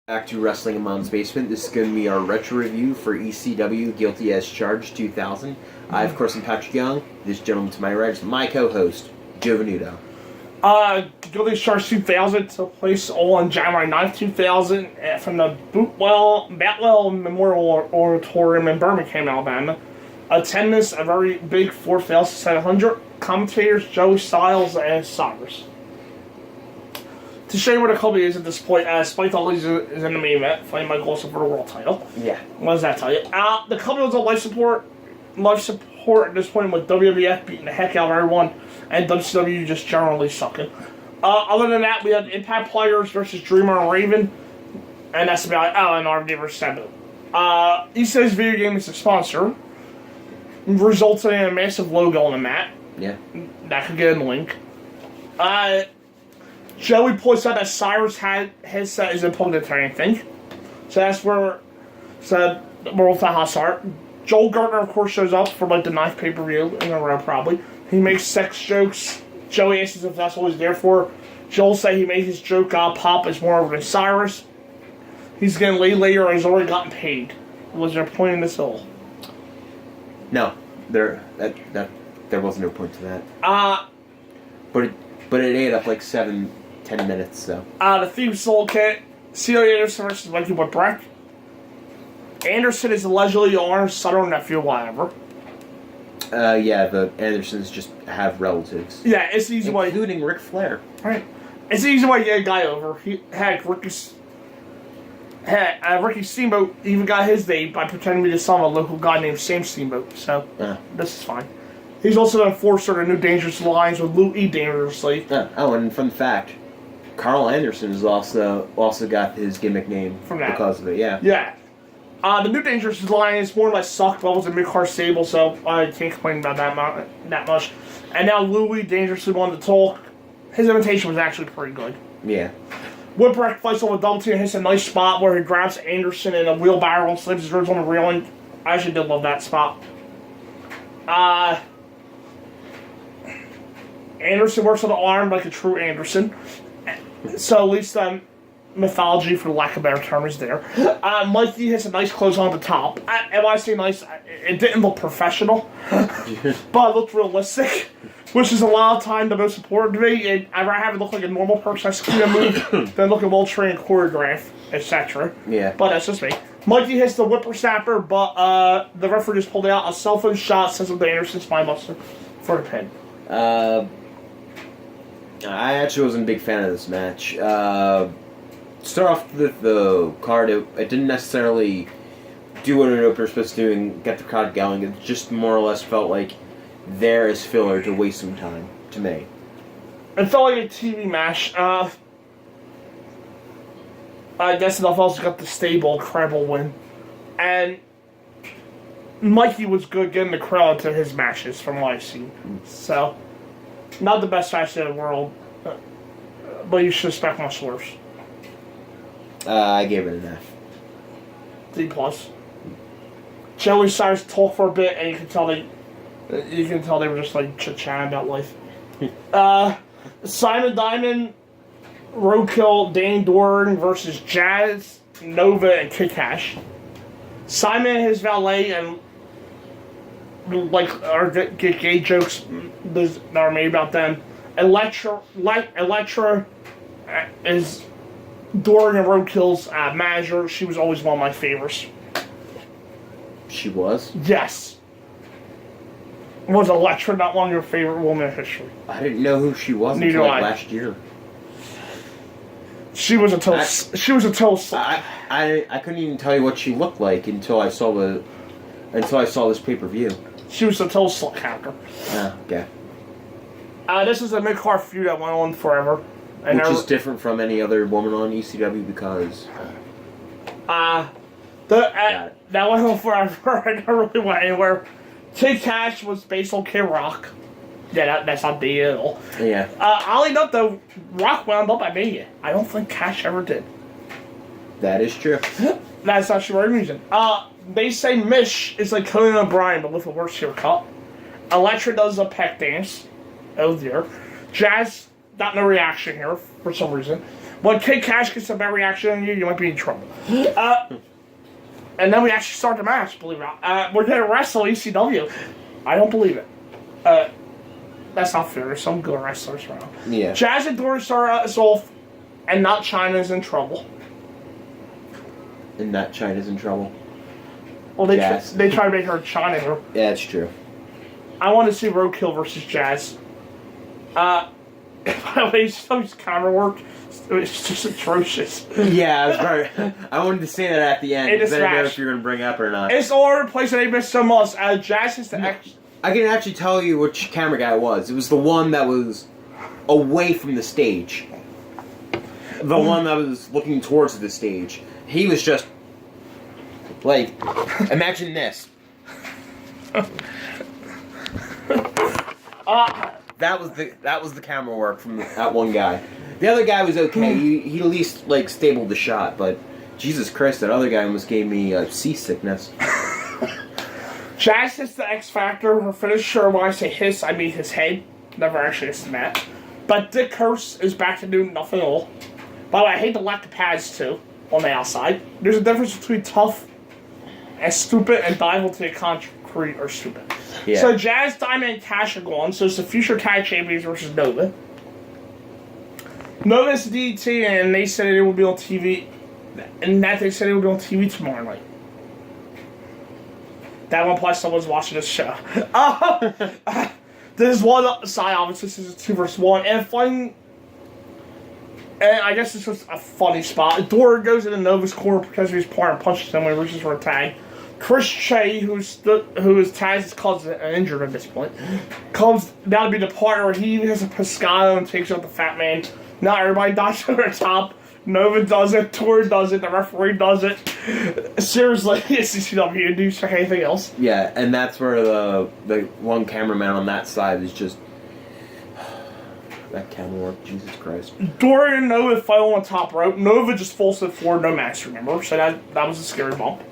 Back to Wrestling in Mom's Basement. This is going to be our retro review for ECW Guilty as Charged 2000. I, of course, am Patrick Young. This gentleman to my right is my co-host, Joe Venuto. Guilty as Charged 2000 took place on January 9th, 2000 from the Batwell Memorial Auditorium in Birmingham, Alabama. Attendance, a very big 4,700. Commentators, Joey Styles and Cyrus. To show you what the company is at this point, Spike Dudley is in the main event, fighting Michael Wilson for the world title. Yeah. What does that tell you? The company was on life support at this point, with WWF beating the heck out of everyone, and WCW just generally sucking. Other than that, we had Impact Players versus Dreamer and Raven, and that's about it. And RVD versus Sabu. ECW's video game is a sponsor, resulting in a massive logo on the mat. Yeah. That could get in the link. Joey points out that Cyrus' headset isn't plugged into anything. So that's where the world hot start. Joel Gertner, of course, shows up for like the 9th pay-per-view in a row, probably. He makes sex jokes. Joey asks if that's what he's there for. Joel said he made his joke pop as more over than Cyrus. He's getting laid later and he's already gotten paid. Was there a point in this all? No, there wasn't no point to that. But it ate up like 7-10 minutes, so. The theme song kit, Celia Anderson versus Mikey Whipwreck. Anderson is allegedly Arn's son or nephew, whatever. Yeah, the Andersons just have relatives. Yeah, it's the easy way. Including Ric Flair. Right. It's the easy way to get a guy over. Ricky Steamboat even got his name by pretending to be the son of a local guy named Sam Steamboat, so this is fine. He's also the enforcer of New Dangerous Alliance with Lou E. Dangerously. And fun fact, Carl Anderson has also got his gimmick name from that because of it. Yeah. Yeah. The New Dangerous Alliance more or less sucked, but it was a mid-card stable, so I can't complain about that much. And now Louis Dangerously wanted to talk. His invitation was actually pretty good. Yeah. Whipwreck fights over double team and hits a nice spot where he grabs Anderson in a wheelbarrow and slams his ribs on the railing. I actually did love that spot. Anderson works on the arm like a true Anderson. So at least mythology, for lack of a better term, is there. Mikey hits a nice close on the top. And when I say nice, it didn't look professional, but it looked realistic, which is a lot of time the most important to me. I'd rather have it look like a normal person executing a move than look a well-trained choreograph, etc. Yeah. But that's just me. Mikey hits the whippersnapper, but the referee just pulled out a cell phone shot, sends him to Anderson's spinebuster for the pin. I actually wasn't a big fan of this match. Start off with the card, it didn't necessarily do what an opener was supposed to do and get the crowd going. It just more or less felt like there is filler to waste some time, to me. It felt like a TV match. I guess enough else got the stable, incredible win. And Mikey was good getting the crowd to his matches from what I've seen. So, not the best match in the world, but you should expect much worse. I gave it an F. D+. Joey Cyrus talked for a bit, and you can tell they were just like chit-chatting about life. Simon Diamond, Roadkill, Dane Doran versus Jazz, Nova, and Kid-Cash. Simon and his valet and get gay jokes that are made about them. Elektra is Doran and Roadkill's manager. She was always one of my favorites. She was? Yes. Was Elektra not one of your favorite women in history? I didn't know who she was until last year. She was a total. I couldn't even tell you what she looked like until I saw this pay-per-view. She was a total slut character. Okay. This is a mid-card feud that went on forever. Which is different from any other woman on ECW because... that went on forever. I never really went anywhere. Kid-Cash was based on Kid Rock. Yeah, that's not the at all. Yeah. Oddly enough, though, Rock wound up at Mania. I don't think Cash ever did. That is true. That's not the right reason. They say Mish is like Conan O'Brien, but with a worse haircut. Elektra does a peck dance. Oh dear. Jazz got no reaction here for some reason. When Kid Cash gets a bad reaction on you, you might be in trouble. And then we actually start the match, believe it or not. We're going to wrestle ECW. I don't believe it. That's not fair. There's some good wrestlers around. Yeah. Jazz and Dory start us off, and not China's in trouble. And not China's in trouble. Well, they try to make her China here. Yeah, that's true. I want to see Roadkill versus Jazz. By the way, some camera work, it's just atrocious. Yeah, I was right. I wanted to say that at the end. In this I didn't know match. if you're going to bring it up or not. It's all over the place, and they miss so much. Jazz is the I can actually tell you which camera guy it was. It was the one that was away from the stage. The one that was looking towards the stage. He was just like, imagine this. That was the camera work from that one guy. The other guy was okay. He at least like stabled the shot, but Jesus Christ, that other guy almost gave me seasickness. Jazz hits the X Factor. Her finisher, when I say hiss, I mean his head. Never actually hits the mat. But Dick Curse is back to do nothing at all. By the way, I hate the lack of pads too on the outside. There's a difference between tough and stupid and dive into the concrete or stupid. Yeah. So Jazz, Diamond, and Cash are gone. So it's the future tag champions versus Nova. Nova's DT, and they said it will be on TV. And that they said it will be on TV tomorrow night. That one plus someone's watching this show. There's one side obviously this is a 2-1 and fun. And I guess this was a funny spot. Dora goes into Nova's corner because his partner punches him when he reaches for a tag. Chris Che, who is Taz's cousin and injured at this point, comes down to be the partner. He even has a Pescado and takes out the fat man. Not everybody dies over the top. Nova does it, Tor does it, the referee does it. Seriously, it's ECW. Do you check anything else? Yeah, and that's where the one cameraman on that side is just that camera work. Jesus Christ. Dorian and Nova fight on the top rope. Nova just falls to the floor, no match, remember? So that was a scary bump.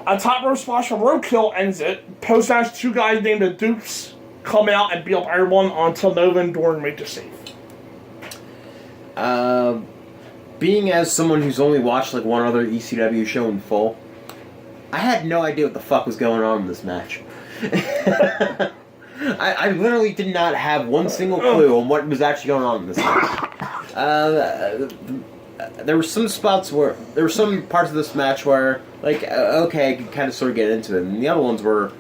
A top rope splash from Roadkill ends it. Post-match, two guys named the Dukes come out and beat up everyone until Nova and Dorian make the save. Being as someone who's only watched like one other ECW show in full, I had no idea what the fuck was going on in this match. I literally did not have one single clue on what was actually going on in this match. There were some spots where there were some parts of this match where, like, okay, I could kind of sort of get into it, and the other ones were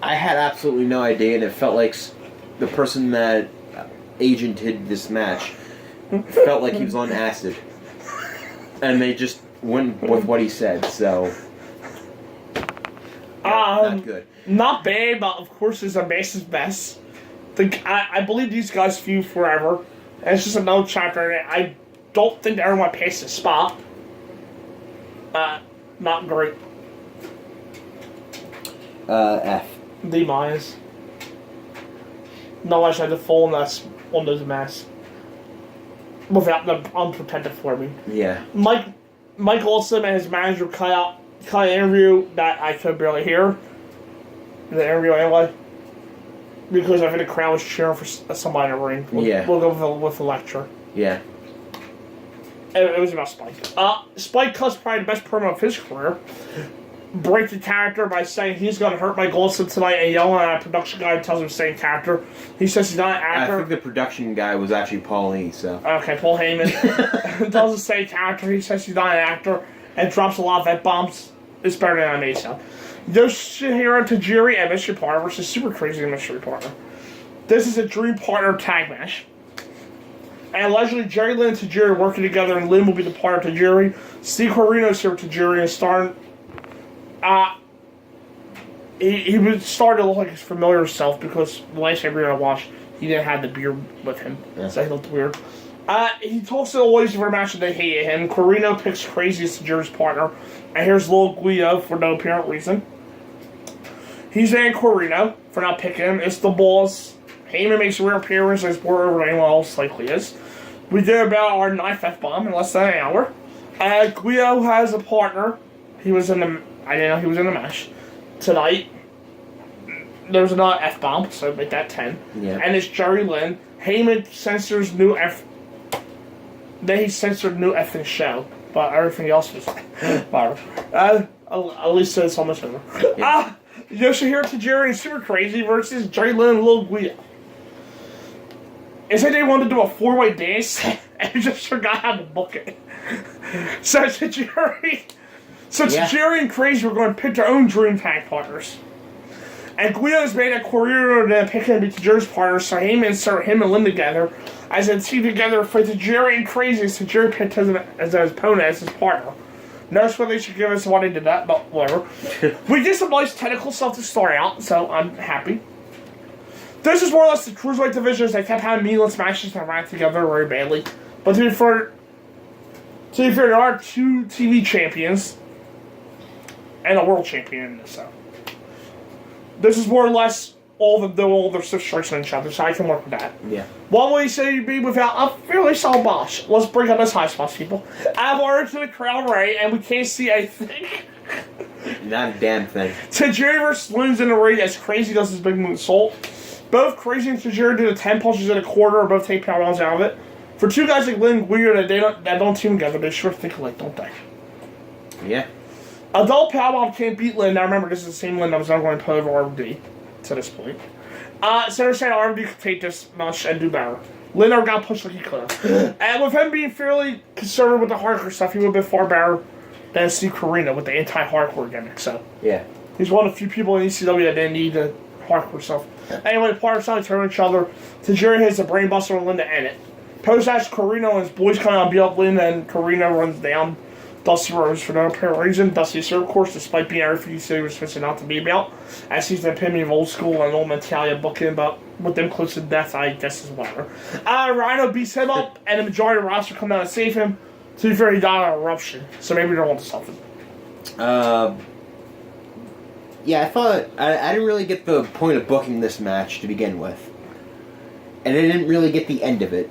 I had absolutely no idea, and it felt like the person that agented this match felt like he was on acid, and they just went with what he said. So, not good. Not bad, but of course it's a base's best. I believe these guys feud forever, and it's just another chapter. I don't think everyone pays the spot. Not great. F. D minus. No, I had the fullness on those masks without them unprotected for me. Yeah. Mike Olson and his manager cut an interview that I could barely hear. The interview anyway, because I think the crowd was cheering for somebody in the ring. We'll go with the lecture. Yeah. It was about Spike. Spike cuts probably the best promo of his career. Break the character by saying he's going to hurt Mike Olson tonight and yelling at a production guy who tells him the same character. He says he's not an actor. I think the production guy was actually Paul Lee, so. Okay, Paul Heyman. Tells the same character. He says he's not an actor and drops a lot of F-bombs. It's better than I made so. Yoshihiro Tajiri and Mystery Partner versus Super Crazy and Mystery Partner. This is a Dream Partner tag match. And allegedly, Jerry Lynn and Tajiri are working together, and Lynn will be the partner of Tajiri. Steve Corino's here with Tajiri and starting. He was starting to look like his familiar self because the last video I watched, he didn't have the beard with him, so he looked weird. He talks to the ladies for a match and they hated him. Corino picks Crazy as Tajiri's partner, and here's Lil Guido for no apparent reason. He's in Corino for not picking him. It's the boss. Heyman makes a rare appearance as more over than anyone else likely is. We did about our 9th F-bomb in less than an hour. Guido has a partner. He was in the... I didn't know he was in the match. Tonight, there's another F-bomb, so make that 10. Yeah. And it's Jerry Lynn. Heyman censors new Then he censored New Effing Show, but everything else was whatever. At least it's almost over. Yeah. Yoshihiro Tajiri and Super Crazy versus Jerry Lynn and Lil Guido. It's like they wanted to do a 4-way dance and just forgot how to book it. So Tajiri and Crazy were going to pick their own dream tag partners. And Guido's made a career to pick him to be Tajiri's partner, so he insert him and Lynn together as a team together for Tajiri and Crazy. Tajiri picked him as his opponent, as his partner. No explanation given as to why they did that, but whatever. We did some nice technical stuff to start out, so I'm happy. This is more or less the Cruiserweight division, as they kept having meaningless matches that ran together very badly. But to be fair, there are 2 TV champions and a world champion in this, so. This is more or less all their stiff strikes on each other, so I can work with that. Yeah. What will you say you'd be without a fairly solid boss? Let's bring up those high spots, people. I've ordered to the crowd right, and we can't see a thing. Not a damn thing. Tajiri versus Lynn's in the ring as Crazy does his big moonsault. Both Crazy and Tajiri do the 10 punches in a quarter, or both take power rounds out of it. For 2 guys like Lynn and Weird that don't team together, they sure think alike, don't they? Yeah. Adult Powerbomb can't beat Lynn. Now remember, this is the same Lynn that was never going to play over RMD to this point. So they're saying RMD could take this much and do better. Lynn never got pushed like he could have. And with him being fairly conservative with the hardcore stuff, he would have been far better than Steve Corino with the anti-hardcore gimmick. So yeah, he's one of the few people in ECW that didn't need the hardcore stuff. Anyway, the partners started turning each other. Tajiri hits a brainbuster on Lynn to end it. Post-match, Corino and his boys come out and beat up Lynn, and Corino runs down Dusty Rhodes for no apparent reason. Dusty served, of course, despite being everything he said he was supposed to not to be about, as he's the epitome of old school and old mentality of booking, but with them close to death, I guess is whatever. Rhino beats him up, and the majority of the roster come down and save him. To be fair, he died of an eruption, so maybe they're onto something. Yeah, I thought I didn't really get the point of booking this match to begin with, and I didn't really get the end of it.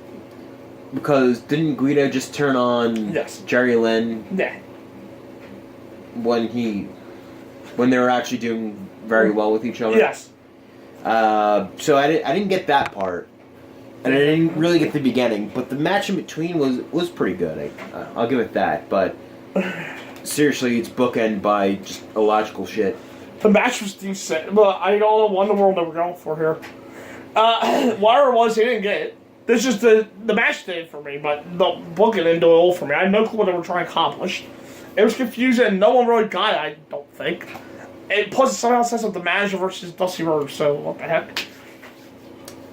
Because didn't Guido just turn on Jerry Lynn? Yeah. When they were actually doing very well with each other? Yes. So I didn't get that part. And I didn't really get the beginning. But the match in between was pretty good. I'll give it that. But seriously, it's bookend by just illogical shit. The match was decent. But I don't know what in the world they were going for here. Whatever it was, he didn't get it. This is the match did for me, but the booking didn't do it all for me. I had no clue what they were trying to accomplish. It was confusing, and no one really got it, I don't think. And plus, it somehow says of the manager versus Dusty Rhodes, so what the heck?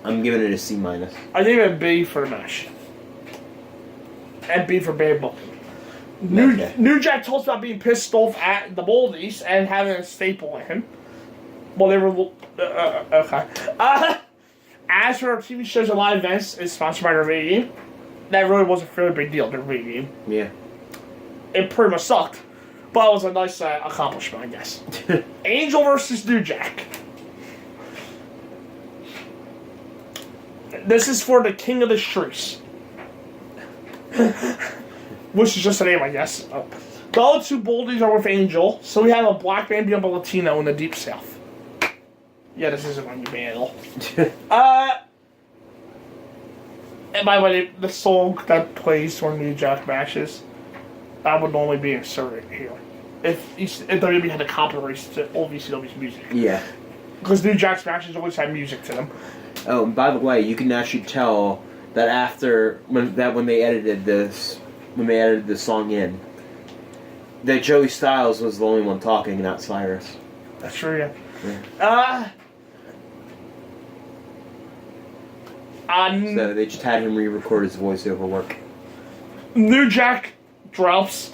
I'm giving it a C-. I gave it a B for the match. And B for bad booking. New Jack talks about being pissed off at the Boldies and having a staple at him. Well, they were... okay. As for our TV shows and live events, it's sponsored by their video game. That really was a fairly big deal, their video game. Yeah. It pretty much sucked. But it was a nice accomplishment, I guess. Angel versus New Jack. This is for the King of the Streets. Which is just a name, I guess. The other 2 Boldies are with Angel, so we have a black man being a Latino in the Deep South. Yeah, this isn't on your band at all. And by the way, the song that plays during New Jack matches, that would normally be inserted here. If WWE had the copyrights to all ECW's music. Yeah. Because New Jack's matches always have music to them. Oh, and by the way, you can actually tell that after when they edited the song in, that Joey Styles was the only one talking, not Cyrus. That's true, yeah. So they just had him re-record his voiceover work. New Jack drops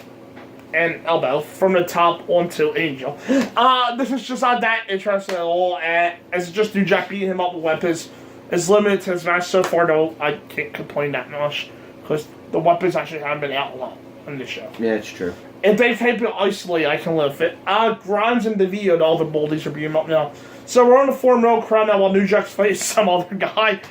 an elbow from the top onto Angel. This is just not that interesting at all. It's just New Jack beating him up with weapons. It's limited to his match so far, though I can't complain that much. Because the weapons actually haven't been out a lot on this show. Yeah, it's true. If they tape it isolated, I can live with it. Grimes and DeVito and all the Boldies are beating him up now. So we're on the 4-0 crowd now while New Jack's fighting some other guy.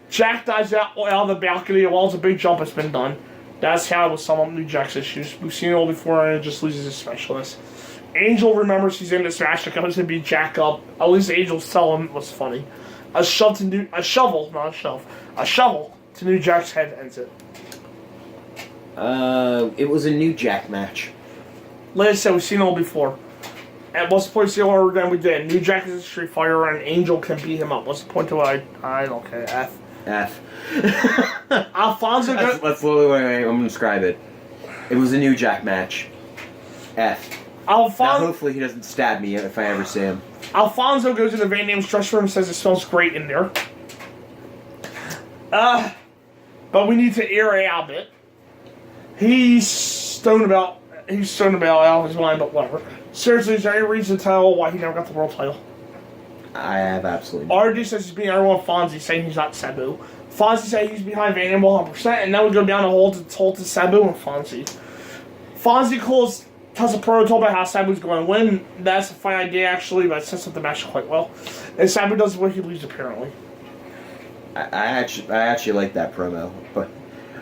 Jack dives out of the balcony while it's a big jump has been done. That's how it was sum up New Jack's issues. We've seen it all before and it just loses his specialist. Angel remembers he's in this match and comes to beat Jack up. At least Angel's tell him it was funny. A shovel to New Jack's head ends it. It was a New Jack match. Like I said, we've seen it all before. And what's the point of the order than we did? New Jack is a Street Fighter and Angel can beat him up. What's the point to it? I don't care. F. Alfonso that's literally what I'm going to describe it. It was a New Jack match. F. Now, hopefully he doesn't stab me if I ever see him. Alfonso goes into Van Damme's dressing room and says it smells great in there. But we need to air it out a bit. He's stoned about out of his mind, but whatever. Seriously, is there any reason to tell why he never got the world title? I have absolutely no. RD says he's beating everyone. Fonzie saying he's not Sabu. Fonzie said he's behind Van Damme 100%, and then we go down the hole to Sabu and Fonzie. Fonzie tells a proto about how Sabu's going to win. That's a fine idea, actually, but it sets up the match quite well. And Sabu does what he leaves, apparently. I actually like that promo, but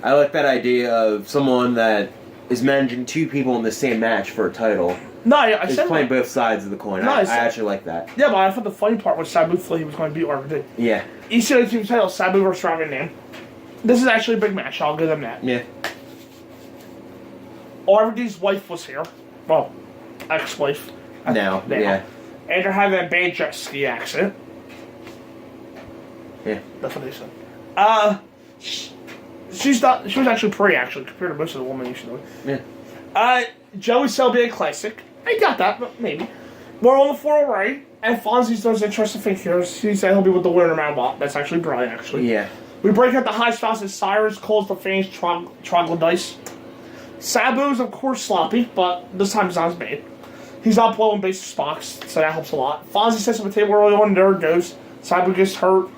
I like that idea of someone that is managing two people in the same match for a title. No, I said playing both sides of the coin. No, I actually like that. Yeah, but I thought the funny part was Sabu thought he was going to beat RVD. Yeah. ECW team title, Sabu versus Van Dam. This is actually a big match. I'll give them that. Yeah. RVD's wife was here. Well, ex-wife. Now, yeah. And they're having a bad jet ski accident. Yeah. That's what they said. She was actually pretty, actually, compared to most of the women usually. Yeah. Joey Selby Classic. I got that, but maybe. We're on the floor already, and Fonzie's those interesting figures. He said he'll be with the winner man bot. That's actually Brian, actually. Yeah. We break out the high spots as Cyrus calls the fans troglodytes. Sabu's, of course, sloppy, but this time it's not as bad. He's not blowing base spots, so that helps a lot. Fonzie sets up a table early on, and there it goes. Sabu gets hurt,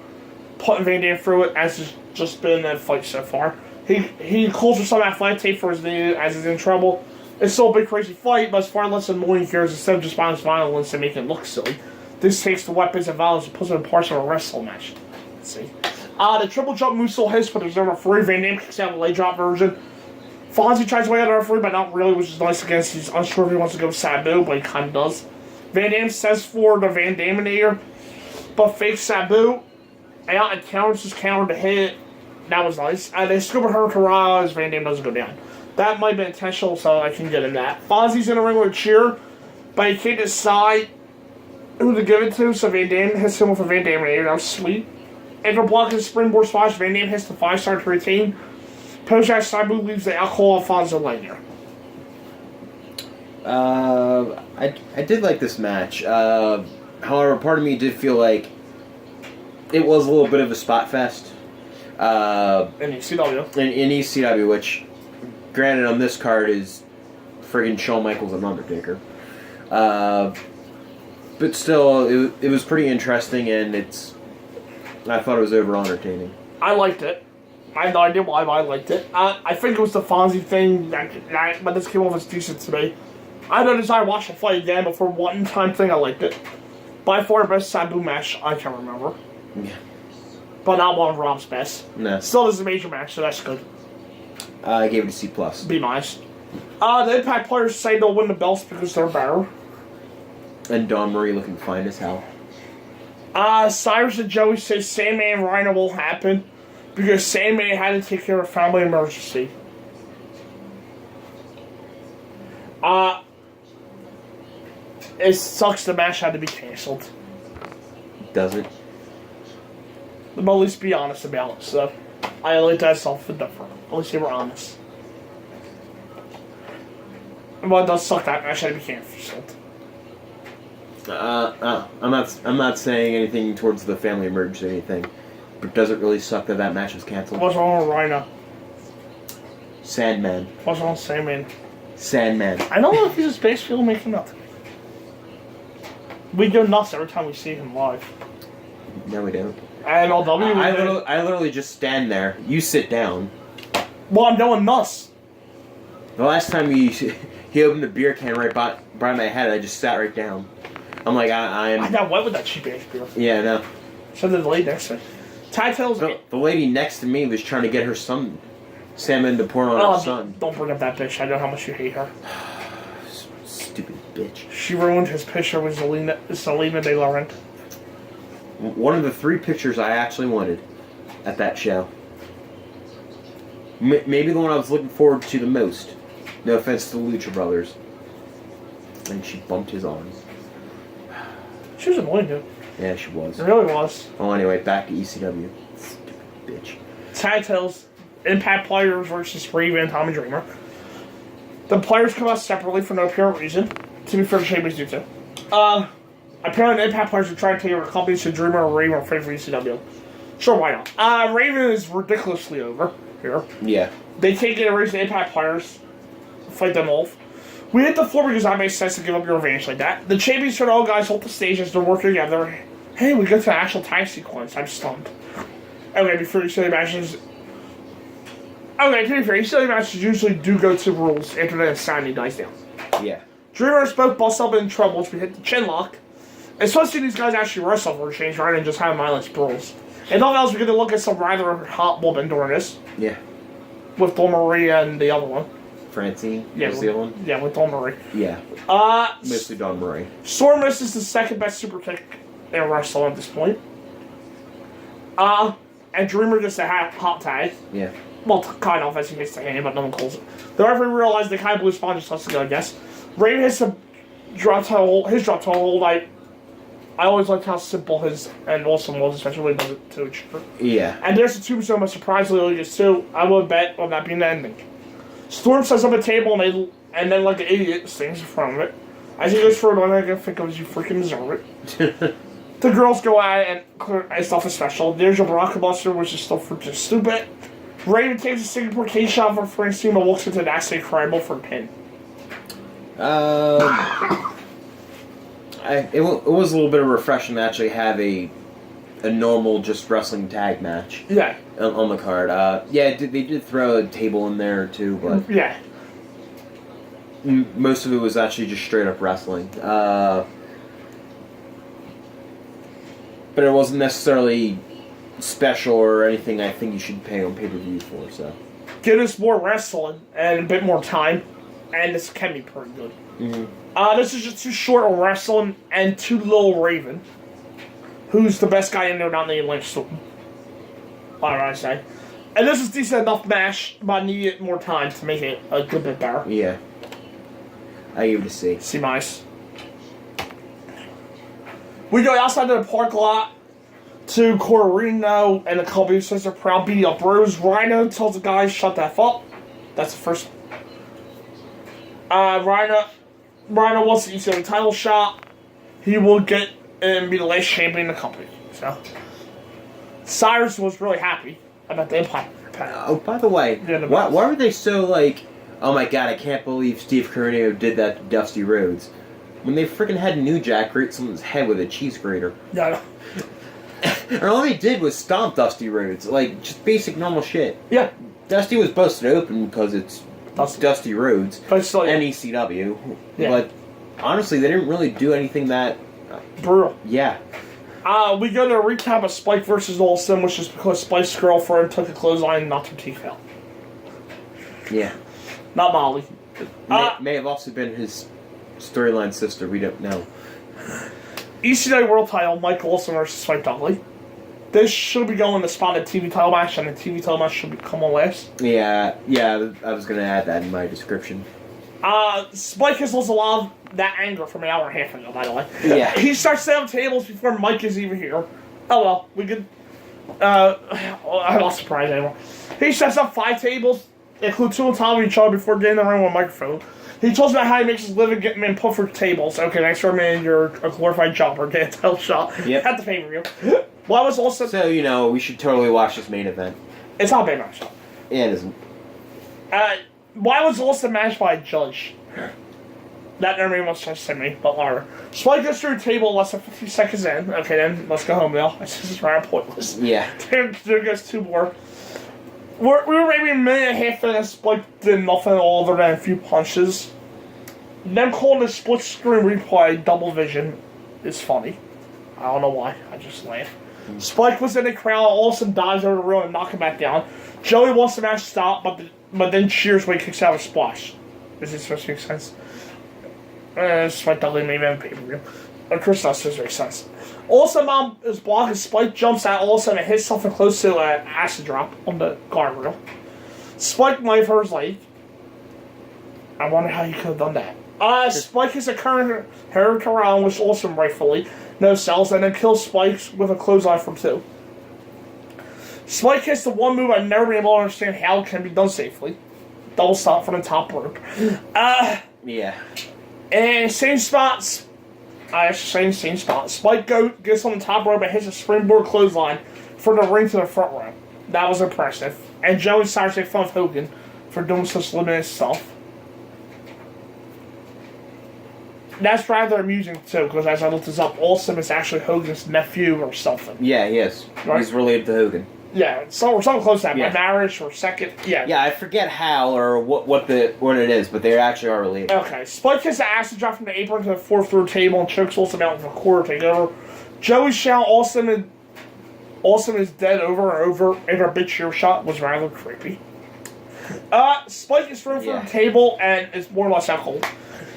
putting Van Dam through it, as has just been that fight so far. He calls for some athletic tape for his knee as he's in trouble. It's still a big crazy fight, but it's far less annoying here instead of just violence and making it look silly. This takes the weapons and violence and puts it in parts of a wrestling match. Let's see. The triple jump move still hits, but there's no referee. Van Dam kicks out the leg drop version. Fonzie tries to weigh out the referee, but not really, which is nice against. He's unsure if he wants to go with Sabu, but he kind of does. Van Dam says for the Van Daminator, but fakes Sabu out and counters his counter to hit. That was nice. They scoop a Hurricane as Van Dam doesn't go down. That might have been intentional, so I can get him that. Fonzie's in the ring with a cheer, but he can't decide who to give it to, so Van Dam hits him with a Van Daminator. That was sweet. After blocking the springboard splash, Van Dam hits the 5-star to retain. Post-match, Sabu leaves the alcohol Alfonso laying there. I did like this match. However, part of me did feel like it was a little bit of a spot fest. In ECW. In ECW, which, granted, on this card is friggin' Shawn Michaels and Undertaker. But still, it was pretty interesting, and I thought it was overall entertaining. I liked it. I have no idea why, but I liked it. I think it was the Fonzie thing, but this came off as decent to me. I don't desire to watch the fight again, but for one time thing, I liked it. By far the best Sabu match I can remember. Yeah. But not one of Rob's best. No. Still, this is a major match, so that's good. I gave it a C+. Be nice. The Impact players say they'll win the belts because they're better. And Dawn Marie looking fine as hell. Cyrus and Joey say Sandman and Rhino will happen because Sandman had to take care of a family emergency. It sucks the match had to be cancelled. Does it? But at least be honest about it, so I like that something different. At least they were honest. Well, it does suck that match had to be cancelled. I'm not saying anything towards the family emergency or anything, but does it really suck that match was canceled? What's wrong with Rhino? Sandman. What's wrong with Sandman? Sandman. I don't know if he's a space field making up. We go nuts every time we see him live. No, we don't. And LW, I literally just stand there. You sit down. Well, I'm going nuts. The last time he opened the beer can right by my head, I just sat right down. I'm like, I got wet with that cheap ass beer. Yeah, no. So did the lady next to me. Ty tells me. The lady next to me was trying to get her son, salmon to pour on her son. Don't bring up that bitch. I know how much you hate her. Stupid bitch. She ruined his picture with Selena De Laurent. One of the 3 pictures I actually wanted at that show. Maybe the one I was looking forward to the most. No offense to the Lucha Brothers. And she bumped his arm. She was annoying, dude. Yeah, she was. It really was. Oh, anyway, back to ECW. Stupid bitch. Tag titles, Impact players versus Raven and Tommy Dreamer. The players come out separately for no apparent reason. To be fair, the Champions do too. Apparently, the Impact players are trying to take over companies so Dreamer or Raven are afraid for ECW. Sure, why not? Raven is ridiculously over here. Yeah. They can't get erased the Impact players. Fight them off. We hit the floor because that makes sense to give up your advantage like that. The champions turn all guys hold the stage as they're working together. Hey, we get to the actual time sequence. I'm stunned. Okay, before you silly matches. Okay, to be fair, silly matches usually do go to rules after the insanity dies down. Yeah. Dreamers both bust up in trouble as we hit the chin lock. It's supposed to see these guys actually wrestle for a change rather than just have mindless brawls. And all else, we're going to look at some rather hot woman during this. Yeah. With Dawn Maria and the other one. Francine? Yeah, Was the other one? Yeah, with Dawn Marie. Yeah. Mostly Dawn Marie. Storm is the second best super kick in wrestling at this point. And Dreamer gets a hot tag. Yeah. Well, kind of, as he hits the hand, but no one calls it. The referee realized the kind of blue spawn just lets it go, I guess. Raven hits a drop toe hold, his drop toe hold. I always liked how simple his and awesome was, especially when he does it to each other. Yeah. And there's the tombstone, but surprisingly, gets two. I would bet on that being the ending. Storm sets up a table and then like an idiot sings in front of it. As he goes for it, I can think of as you freaking deserve it. The girls go at it and clear stuff is special. There's your Baraka Buster, which is still freaking stupid. Raven takes a Singapore K shot for Francine, but walks into the next incredible for a pin. It was a little bit of refreshing to actually have a normal just wrestling tag match. Yeah. On the card. Yeah, they did throw a table in there too, but yeah. Most of it was actually just straight up wrestling. But it wasn't necessarily special or anything I think you should pay on pay-per-view for, so. Give us more wrestling and a bit more time, and this can be pretty good. Mm-hmm. This is just too short of wrestling and too little Raven, who's the best guy in there, not the Lynch Storm. I say. And this is decent enough match, but I needed more time to make it a good bit better. Yeah. I give it a C. C minus. We go outside of the park lot to Corino and the company says they're proud beating up Rose. Rhino tells the guys shut the F up. That's the first. Rhino wants the ECW title shot. He will get and be the last champion in the company. So Cyrus was really happy about the Empire. Oh, by the way, why were they so like, oh my god, I can't believe Steve Corino did that to Dusty Rhodes, when they freaking had New Jack grate someone's head with a cheese grater? Yeah, I know. And all they did was stomp Dusty Rhodes, like just basic normal shit. Yeah, Dusty was busted open because it's Dusty Rhodes but still, and ECW. Yeah. But honestly, they didn't really do anything that brutal. Yeah. We go to a recap of Spike versus Olsen, which is because Spike's girlfriend took a clothesline and knocked her teeth out. Yeah. Not Molly. May have also been his storyline sister. We don't know. ECW World Title, Mike Olsen versus Spike Dudley. This should be going to spot a TV title match, and the TV title match should come on last. Yeah, I was going to add that in my description. Spike has lost a lot of that anger from an hour and a half ago, by the way. Yeah. He starts setting up tables before Mike is even here. Oh well, we could... I'm not surprised anymore. He sets up 5 tables, include 2 on top of each other before getting in the ring with a microphone. He tells me how he makes his living getting men put for tables. Okay, thanks for admitting you're a glorified jobber. Get a title shot. Yep. At the pay-per-view. Well, I was also... So, we should totally watch this main event. It's not a big match. Yeah, it isn't. Why was also matched by a judge? That never made much sense to me, but whatever. Spike goes through a table less than 15 seconds in. Okay, then, let's go home now. This is rather pointless. Yeah. There goes 2 more. We were maybe a minute and a half in and Spike did nothing other than a few punches. Them calling the split screen replay double vision is funny. I don't know why. I just laugh. Spike was in the crowd. Olsen dives over the ring and knocks him back down. Joey wants the match to stop, but then cheers when he kicks out a splash. Is this supposed to make sense? Spike Dudley maybe have a pay-per-view. Of course, that does make sense. Olsen is blocked. Spike jumps at Olsen and hits something close to an acid drop on the guardrail. Spike might have hurt his leg. I wonder how he could have done that. Spike hits a current Hurricane around, which also rightfully no sells, and then kills Spike with a clothesline from 2. Spike hits the one move I've never been able to understand how it can be done safely. Double stop from the top rope. Yeah. And same spots. Same spot. Spike gets on the top rope and hits a springboard clothesline from the ring to the front row. That was impressive. And Joey Cyrus made fun of Hogan for doing such limited stuff. That's rather amusing too, because as I looked this up, Awesome is actually Hogan's nephew or something. Yeah, he is. Right? He's related to Hogan. Yeah, something close to that. Yeah. By marriage or second. Yeah. Yeah, I forget how or what it is, but they actually are related. Okay. Spike hits the acid drop from the apron to the 4th through table and chokes Awesome out with a quarter takeover. Joey shout Awesome is dead over and over, and her big cheer shot was rather creepy. Spike is thrown from the table and is more or less out cold.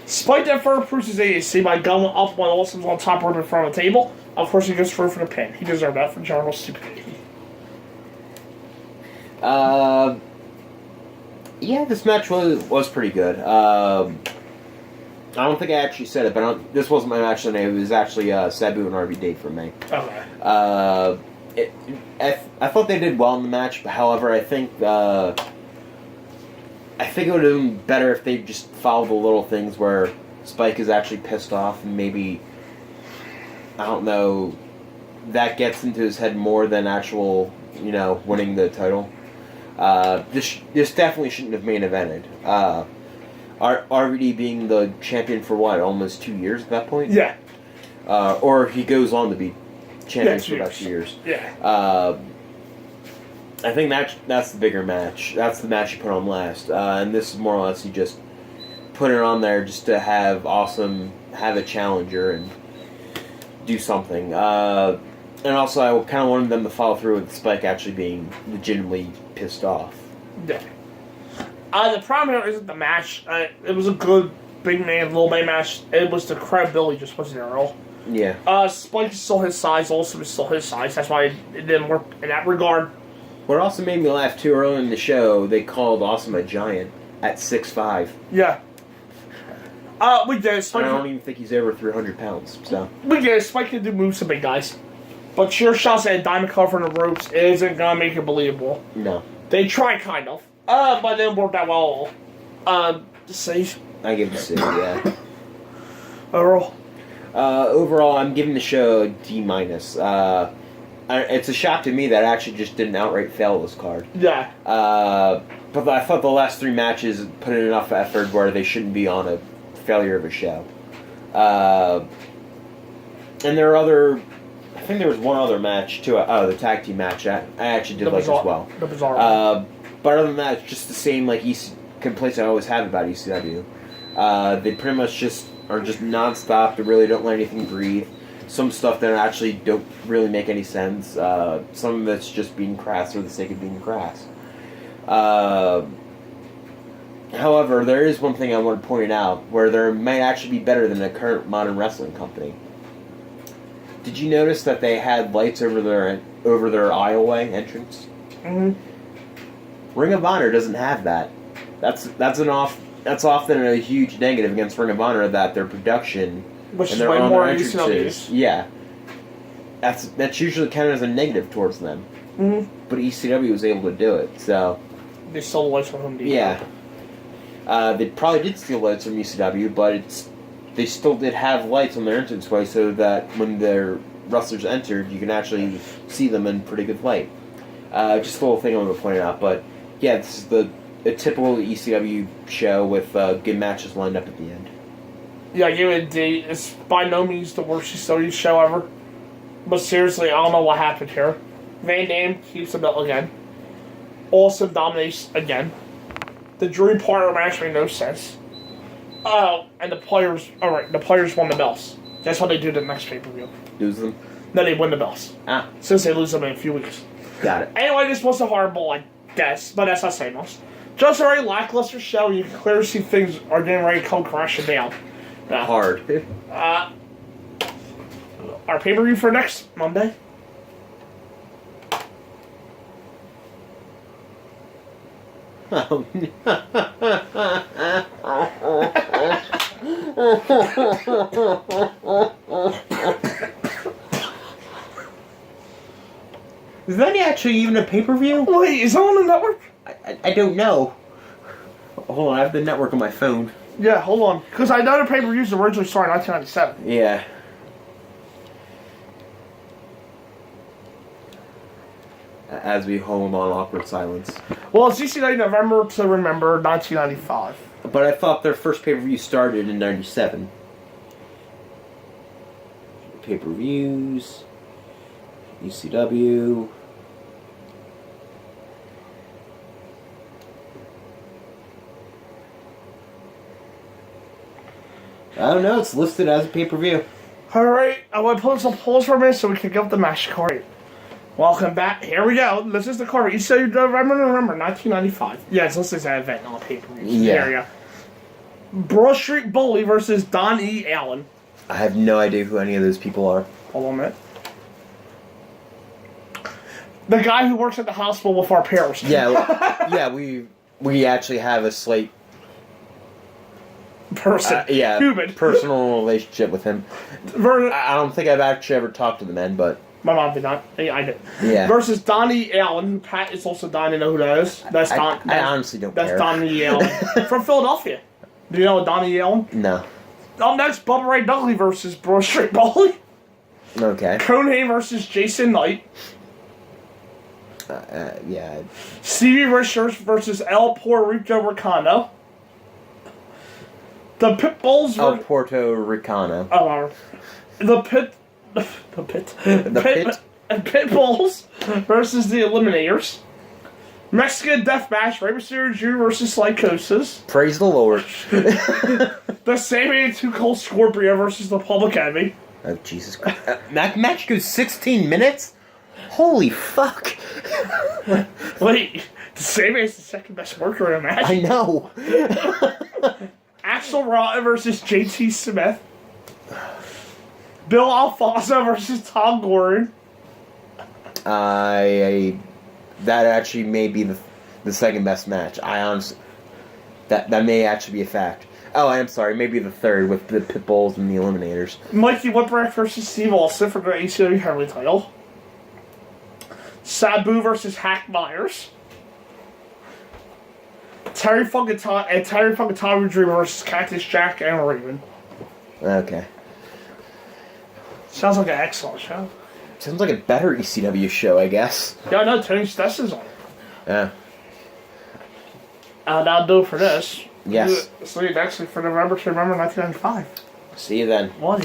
Spike then further proves his idiocy by going up while Awesome's on top rope in front of the table. Of course, he goes through for the pin. He deserved that for general stupidity. Yeah, this match was pretty good. I don't think I actually said it, but this wasn't my match of the night. It was actually Sabu and RVD for me. Okay. I thought they did well in the match, but however, I think it would have been better if they just followed the little things where Spike is actually pissed off and maybe, I don't know, that gets into his head more than actual, winning the title. This definitely shouldn't have main evented. RVD being the champion for what, almost 2 years at that point? Yeah. Or he goes on to be champion for about 2 years. Yeah. I think that's the bigger match. That's the match you put on last. And this is more or less you just put it on there just to have Awesome have a challenger and do something. And also, I kind of wanted them to follow through with Spike actually being legitimately pissed off. Yeah. The problem here isn't the match. It was a good big man, little man match. It was the credibility just wasn't there at all. Yeah. Spike is still his size, Awesome is still his size. That's why it didn't work in that regard. What also made me laugh too early in the show, they called Awesome a giant at 6'5". Yeah. We did. Spike I don't even think he's over 300 pounds, so. We did. Spike can do moves to big guys. But cheer shots and diamond cover in the ropes isn't gonna make it believable. No. They tried kind of. But it didn't work that well at all. C. I give it a C, yeah. Overall? Overall, I'm giving the show a D-. It's a shock to me that it actually just didn't outright fail this card. Yeah. But I thought the last 3 matches put in enough effort where they shouldn't be on a failure of a show. And there are other... I think there was one other match, too. The tag team match. I actually did like as well. The Bizarre. But other than that, it's just the same complaints I always have about ECW. They pretty much just are just non-stop. They really don't let anything breathe. Some stuff that actually don't really make any sense. Some of it's just being crass for the sake of being crass. However, there is one thing I want to point out where there might actually be better than the current modern wrestling company. Did you notice that they had lights over their aisleway entrance? Mm-hmm. Ring of Honor doesn't have that. That's often a huge negative against Ring of Honor, that their production which and is their way on more their entrances. Yeah. That's usually counted as a negative towards them. Mm-hmm. But ECW was able to do it, so they stole lights from Home Depot. Yeah. They probably did steal lights from ECW, but they still did have lights on their entranceway so that when their wrestlers entered, you can actually see them in pretty good light. Just a little thing I want to point out, but yeah, this is a typical ECW show with good matches lined up at the end. Yeah, I give it a D. It's by no means the worst ECW show ever. But seriously, I don't know what happened here. Van Dam keeps the belt again. Awesome dominates again. The Dream Partner match made no sense. Oh, and the players won the belts. That's what they do the next pay-per-view. Lose them? No, they win the belts. Since they lose them in a few weeks. Got it. Anyway, this was a horrible, I guess, but that's not saying much. Just a very lackluster show. You can clearly see things are getting ready to come crashing down. Hard. Our pay-per-view for next Monday. Oh, Is that actually even a pay-per-view? Wait, is that on the network? I don't know. Hold on, I have the network on my phone. Yeah, hold on. Because I know the pay-per-views originally started in 1997. Yeah. As we hold on awkward silence. Well, it's ECW November to Remember 1995. But I thought their first pay-per-view started in 97. Pay-per-views. ECW. I don't know, it's listed as a pay-per-view. Alright, I want to put some polls for a minute so we can get up the match card. Welcome back. Here we go. This is the card. ECW November 1995. Yeah, it's listed as an event, not a pay-per-view. Yeah. There you go. Broad Street Bully versus Don E. Allen. I have no idea who any of those people are. Hold on a minute. The guy who works at the hospital with our parents. Yeah, yeah, we actually have a slight person. Human. personal relationship with him. I don't think I've actually ever talked to the men, but my mom did not. I did. Yeah. Versus Donnie Allen. Pat is also dying to know who that is. That's Don. I honestly don't care. That's Donnie Allen from Philadelphia. Do you know Donnie Allen? No. Up next, Bubba Ray Dudley versus Broad Street Bully. Okay. Conehay versus Jason Knight. Yeah. Stevie Richards versus El Puerto Ricano. The Pitbulls. El Puerto Ricano. Oh, the Pitbulls versus the Eliminators. Mexican Death Match, Rey Mysterio Jr. versus Psychosis. Praise the Lord. The Sami Too Cold Scorpio versus the Public Enemy. Oh, Jesus Christ. That match goes 16 minutes? Holy fuck. Wait, the Sami is the second best worker in the match. I know. Axel Rotten versus JT Smith. Bill Alfonso versus Tom Gordon. That actually may be the second best match. I honestly... That may actually be a fact. Oh, I'm sorry. Maybe the third with the Pitbulls and the Eliminators. Mikey Whipwreck versus Steve Austin for the ECW heavyweight title. Sabu versus Hack Myers. Terry Funkin' Tommy Dreamer versus Cactus Jack and Raven. Okay. Sounds like an excellent show. Sounds like a better ECW show, I guess. Yeah, I know. Tony Stess's on it. Yeah. That'll do it for this. Yes. See you next week for November to Remember 1995. See you then. Well,